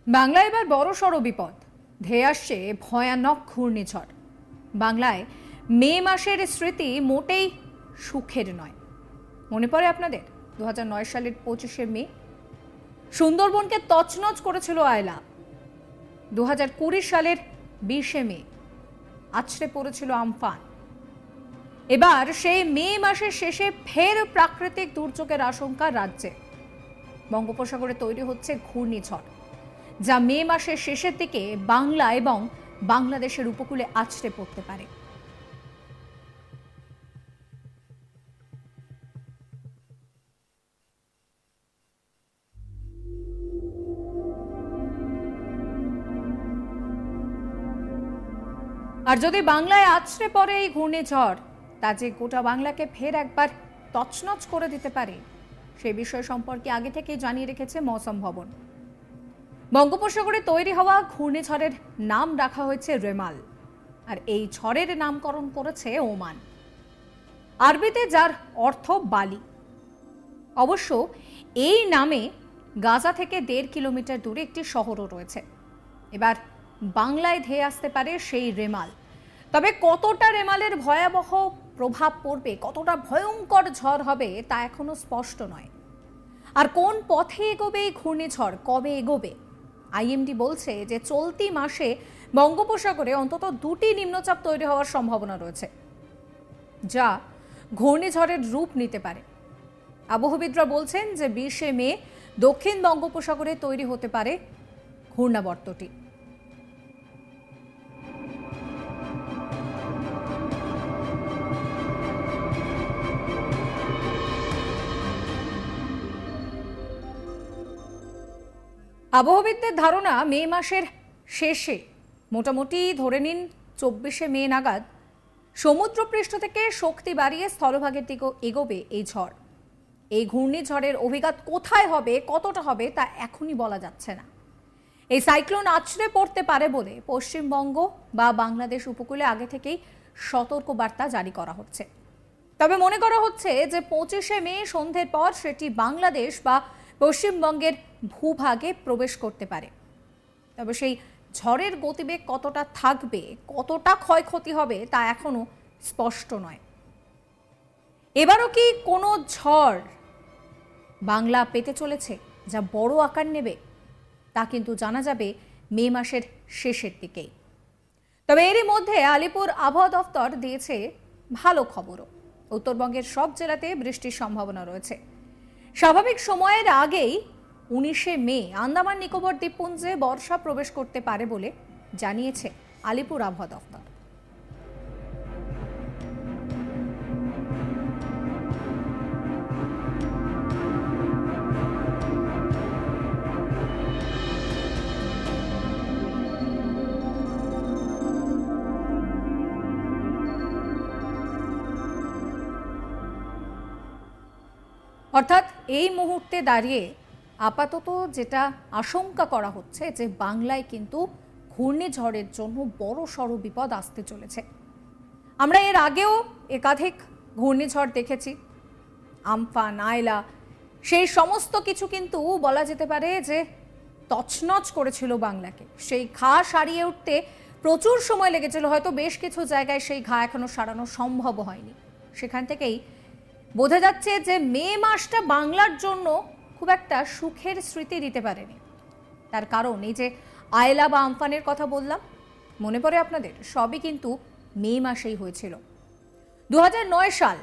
বাংলায় এবার বড়সড় বিপদ, ধেয়ে আসছে ভয়ানক ঘূর্ণিঝড়। বাংলায় মে মাসের স্মৃতি মোটেই সুখের নয়। মনে পড়ে আপনাদের 2009 সালের 25শে মে সুন্দরবনকে তছনছ করেছিল আয়লা। 2020 সালের 20শে মে আছড়ে পড়েছিল আমফান। এবার সেই মে মাসের শেষে ফের প্রাকৃতিক দুর্যোগের আশঙ্কা রাজ্যে। বঙ্গোপসাগরে তৈরি হচ্ছে ঘূর্ণিঝড়, যা মে মাসের শেষের দিকে বাংলা এবং বাংলাদেশের উপকূলে আছড়ে পড়তে পারে। আর যদি বাংলায় আছড়ে পড়ে এই ঘূর্ণিঝড়, তা যে গোটা বাংলাকে ফের একবার তছনছ করে দিতে পারে, সে বিষয় সম্পর্কে আগে থেকেই জানিয়ে রেখেছে মৌসম ভবন। বঙ্গোপসাগরে তৈরি হওয়া ঘূর্ণিঝড়ের নাম রাখা হয়েছে রেমাল, আর এই ঝড়ের নামকরণ করেছে ওমান, আরবিতে যার অর্থ বালি। অবশ্য এই নামে গাজা থেকে 1.5 কিলোমিটার দূরে একটি শহরও রয়েছে। এবার বাংলায় ধেয়ে আসতে পারে সেই রেমাল। তবে কতটা রেমালের ভয়াবহ প্রভাব পড়বে, কতটা ভয়ঙ্কর ঝড় হবে, তা এখনো স্পষ্ট নয়। আর কোন পথে এগোবে এই ঘূর্ণিঝড়, কবে এগোবে? আইএমডি বলছে যে চলতি মাসে বঙ্গোপসাগরে অন্তত 2টি নিম্নচাপ তৈরি হওয়ার সম্ভাবনা রয়েছে, যা ঘূর্ণিঝড়ের রূপ নিতে পারে। আবহবিদরা বলছেন যে 20শে মে দক্ষিণ বঙ্গোপসাগরে তৈরি হতে পারে ঘূর্ণাবর্তটি। আবহবিদদের ধারণা, মে মাসের শেষে মোটামুটি ধরে নিন 24শে মে নাগাদ সমুদ্রপৃষ্ঠ থেকে শক্তি বাড়িয়ে স্থলভাগের দিকে এগোবে এই ঝড়। এই ঘূর্ণিঝড়ের অভিঘাত কোথায় হবে, কতটা হবে, তা এখনই বলা যাচ্ছে না। এই সাইক্লোন আছড়ে পড়তে পারে বলে পশ্চিমবঙ্গ বা বাংলাদেশ উপকূলে আগে থেকেই সতর্ক বার্তা জারি করা হচ্ছে। তবে মনে করা হচ্ছে যে 25শে মে সন্ধ্যের পর সেটি বাংলাদেশ বা পশ্চিমবঙ্গের ভূভাগে প্রবেশ করতে পারে। তবে সেই ঝড়ের গতিবেগ কতটা থাকবে, কতটা ক্ষয়ক্ষতি হবে, তা এখনো স্পষ্ট নয়। এবারও কি কোনো ঝড় বাংলা পেতে চলেছে যা বড় আকার নেবে, তা কিন্তু জানা যাবে মে মাসের শেষের দিকেই। তবে এরই মধ্যে আলিপুর আবহাওয়া দফতর দিয়েছে ভালো খবরও। উত্তরবঙ্গের সব জেলাতে বৃষ্টির সম্ভাবনা রয়েছে। স্বাভাবিক সময়ের আগেই 19শে মে আন্দামান নিকোবর দ্বীপপুঞ্জে বর্ষা প্রবেশ করতে পারে বলে জানিয়েছে আলিপুর আবহাওয়া দফতর। অর্থাৎ এই মুহূর্তে দাঁড়িয়ে আপাতত যেটা আশঙ্কা করা হচ্ছে যে বাংলায় কিন্তু ঘূর্ণিঝড়ের জন্য বড় সড় বিপদ আসতে চলেছে। আমরা এর আগেও একাধিক ঘূর্ণিঝড় দেখেছি, আমফান, আয়লা, সেই সমস্ত কিছু কিন্তু বলা যেতে পারে যে তছনছ করেছিল বাংলাকে। সেই ঘা সারিয়ে উঠতে প্রচুর সময় লেগেছিল, হয়তো বেশ কিছু জায়গায় সেই ঘা এখনো সারানো সম্ভব হয়নি। সেখান থেকেই বোঝা যাচ্ছে যে মে মাসটা বাংলার জন্য খুব একটা সুখের স্মৃতি দিতে পারেনি। তার কারণ এই যে আয়লা বা আমফানের কথা বললাম, মনে পড়ে আপনাদের, সবই কিন্তু মে মাসেই হয়েছিল। 2009 সাল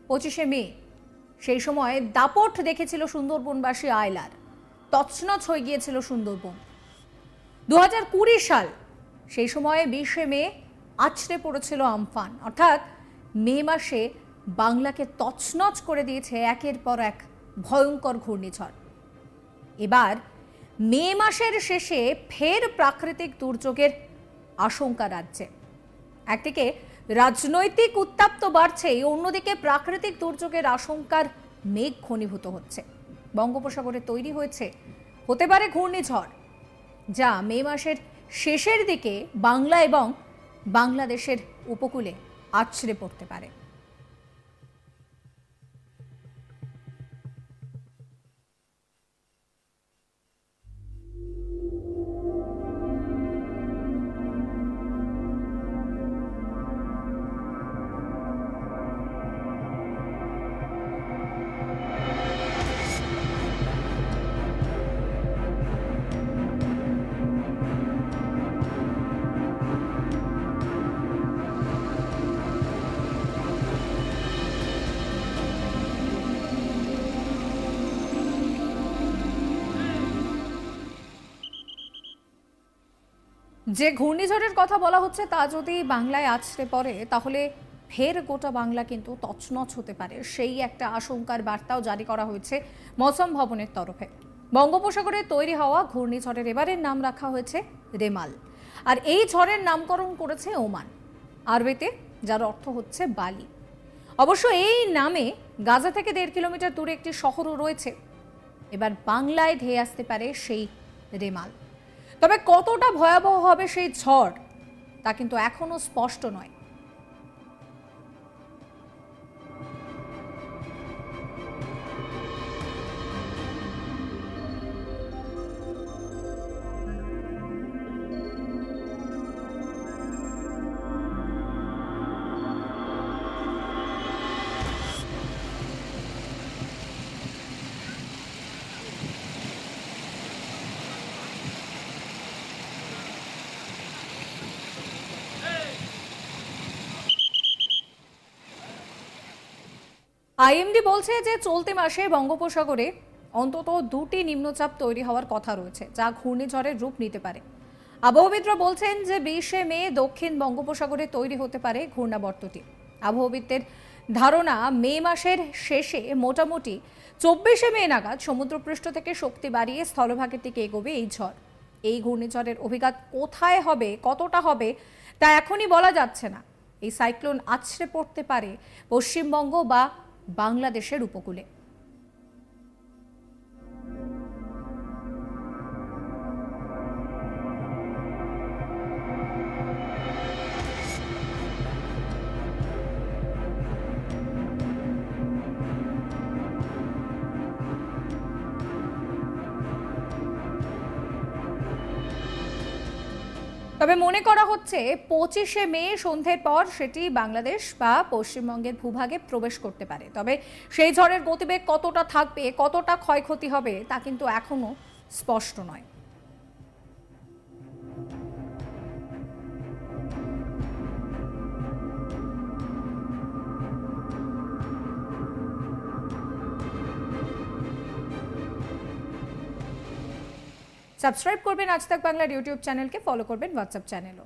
25শে মে সেই সময় দাপট দেখেছিল সুন্দরবনবাসী আয়লার, তছনছ হয়ে গিয়েছিল সুন্দরবন। 2020 সাল সেই সময়ে 20শে মে আছড়ে পড়েছিল আমফান। অর্থাৎ মে মাসে বাংলাকে তছনছ করে দিয়েছে একের পর এক ভয়ঙ্কর ঘূর্ণিঝড়। এবার মে মাসের শেষে ফের প্রাকৃতিক দুর্যোগের আশঙ্কা রাজ্যে। একদিকে রাজনৈতিক উত্তাপ তো বাড়ছেই, অন্যদিকে প্রাকৃতিক দুর্যোগের আশঙ্কার মেঘ ঘনীভূত হচ্ছে। বঙ্গোপসাগরে তৈরি হতে পারে ঘূর্ণিঝড়, যা মে মাসের শেষের দিকে বাংলা এবং বাংলাদেশের উপকূলে আছড়ে পড়তে পারে। যে ঘূর্ণিঝড়ের কথা বলা হচ্ছে তা যদি বাংলায় আছড়ে পড়ে তাহলে ফের গোটা বাংলা কিন্তু তছনছ হতে পারে, সেই একটা আশঙ্কার বার্তাও জারি করা হয়েছে মৌসুম ভবনের তরফে। বঙ্গোপসাগরে তৈরি হওয়া ঘূর্ণিঝড়ের এবারের নাম রাখা হয়েছে রেমাল, আর এই ঝড়ের নামকরণ করেছে ওমান, আরবিতে যার অর্থ হচ্ছে বালি। অবশ্য এই নামে গাজা থেকে 1.5 কিলোমিটার দূরে একটি শহরও রয়েছে। এবার বাংলায় ধেয়ে আসতে পারে সেই রেমাল। তবে কতটা ভয়াবহ হবে সেই ঝড় তা কিন্তু এখনো স্পষ্ট নয়। আইএমডি বলছে যে চলতি মাসে বঙ্গোপসাগরে অন্তত 2টি নিম্নচাপ তৈরি হওয়ার কথা রয়েছে, যা ঘূর্ণিঝড়ের রূপ নিতে পারে। আবহাওয়াবিদরা বলছেন যে 20শে মে দক্ষিণ বঙ্গোপসাগরে তৈরি হতে পারে ঘূর্ণাবর্তটি। আবহাওয়াবিদদের ধারণা, মে মাসের শেষে মোটামুটি 24শে মে নাগাদ সমুদ্রপৃষ্ঠ থেকে শক্তি বাড়িয়ে স্থলভাগের দিকে এগোবে এই ঝড়। এই ঘূর্ণিঝড়ের অভিঘাত কোথায় হবে, কতটা হবে তা এখনই বলা যাচ্ছে না। এই সাইক্লোন আছড়ে পড়তে পারে পশ্চিমবঙ্গ বা বাংলাদেশের উপকূলে। তবে মনে করা হচ্ছে 25শে মে সন্ধ্যের পর সেটি বাংলাদেশ বা পশ্চিমবঙ্গের ভূভাগে প্রবেশ করতে পারে। তবে সেই ঝড়ের গতিবেগ কতটা থাকবে, কতটা ক্ষয়ক্ষতি হবে তা কিন্তু এখনো স্পষ্ট নয়। সাবস্ক্রাইব করবেন আজ তাক বাংলার ইউটিউব চ্যানেলকে, ফলো করবেন হোয়াটসঅ্যাপ চ্যানেলও।